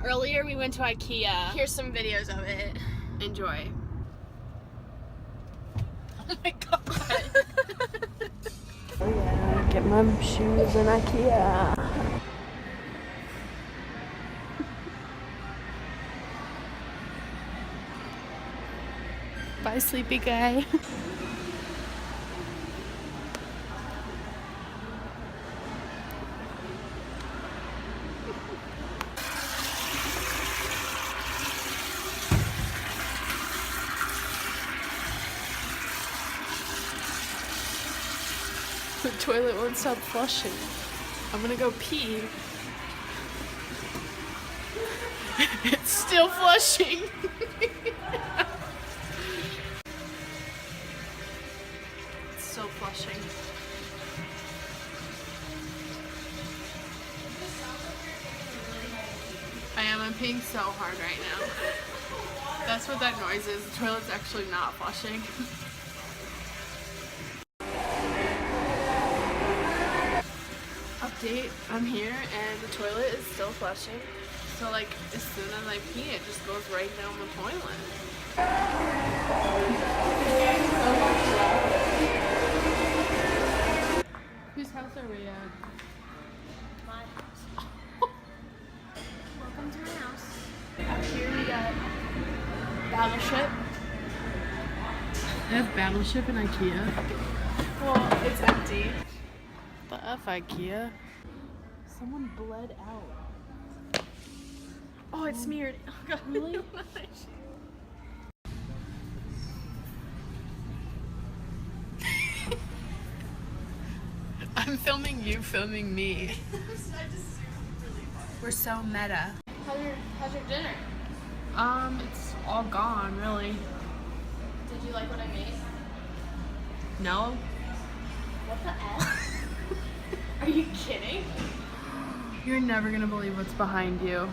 Earlier we went to Ikea. Here's some videos of it. Enjoy. Oh my god. Oh yeah, get my shoes in Ikea. Bye, sleepy guy. The toilet won't stop flushing. I'm gonna go pee. It's still flushing. It's still flushing. I'm peeing so hard right now. That's what that noise is. The toilet's actually not flushing. Update, I'm here and the toilet is still flushing. So like as soon as I pee, it just goes right down the toilet. Whose house are we at? My house. Welcome to my house. Up here we got Battleship. They have Battleship in Ikea. Well, it's empty. The F Ikea. Someone bled out. Oh, it's smeared. Oh, God. Really? I'm filming you, filming me. We're so meta. How's your dinner? It's all gone, really. Did you like what I made? No? What the F? Are you kidding? You're never gonna believe what's behind you.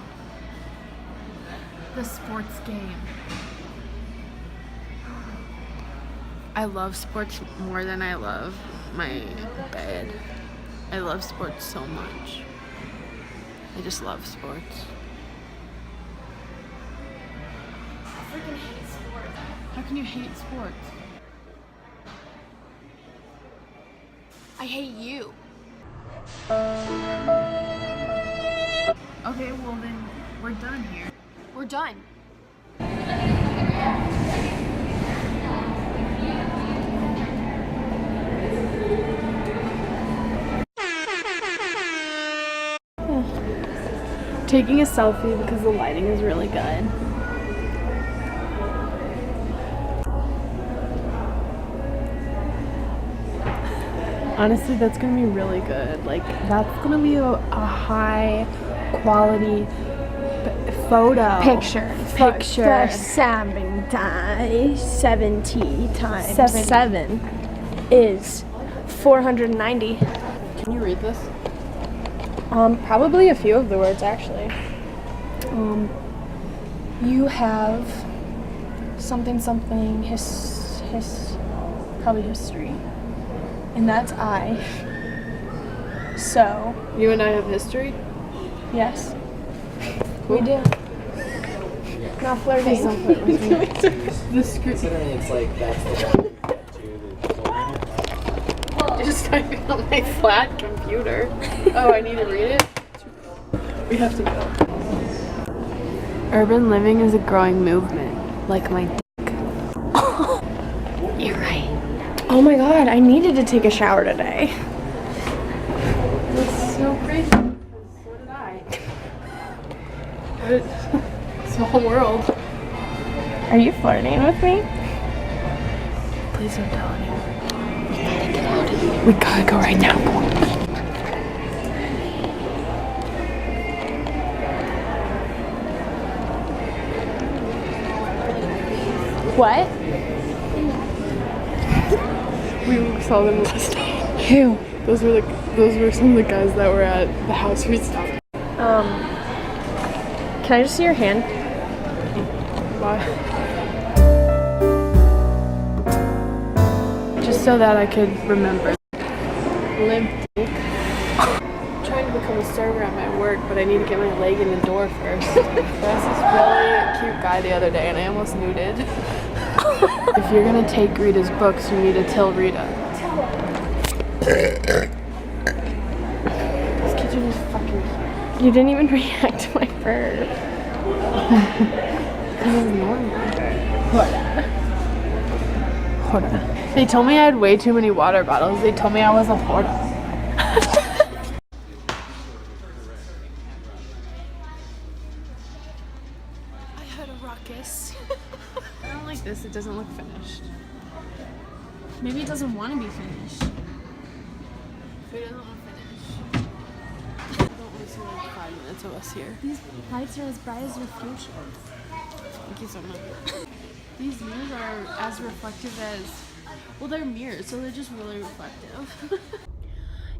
The sports game. I love sports more than I love my bed. I love sports so much. I just love sports. I freaking hate sports. How can you hate sports? I hate you. Okay, well then we're done here. We're done. Taking a selfie because the lighting is really good. Honestly, that's gonna be really good. Like, that's gonna be a high quality photo. Picture. Picture. For 70 times Seven. is 490. Can you read this? Probably a few of the words actually. You have something probably history. And that's I. So, You and I have history? yes. We do. Not flirting. Please don't flirt with me. The screen. Considering it's like that's the one I'm just typing on my flat computer. Oh, I need to read it? We have to go. Urban living is a growing movement, like my dick. You're right. Oh my god, I needed to take a shower today. That's so crazy. So did I. It's the whole world. Are you flirting with me? Please don't tell anyone. We gotta go right now. What? We saw them last night. Who? Those were some of the guys that were at the house we stopped. Can I just see your hand? Bye. Just so that I could remember. Limp dick. Trying to become a server at my work, but I need to get my leg in the door first. There was this really cute guy the other day, and I almost nuded. If you're gonna take Rita's books, you need to tell Rita. This kitchen is fucking cute. You didn't even react to my burp. This is normal. Hoda. They told me I had way too many water bottles. They told me I was a hoarder. I heard a ruckus. I don't like this. It doesn't look finished. Maybe it doesn't want to be finished. If it doesn't look finished. I don't want to see like 5 minutes of us here. These lights are as bright as your future. Thank you so much. These mirrors are as reflective as, well, they're mirrors, so they're just really reflective.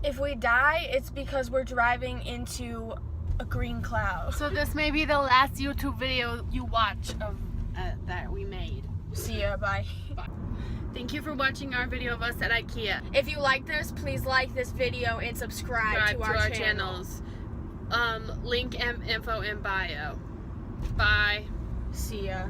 If we die, it's because we're driving into a green cloud. So this may be the last YouTube video you watch of that we made. See ya, bye. Thank you for watching our video of us at Ikea. If you like this, please like this video and subscribe to our channels. Link and info in bio. Bye. See ya.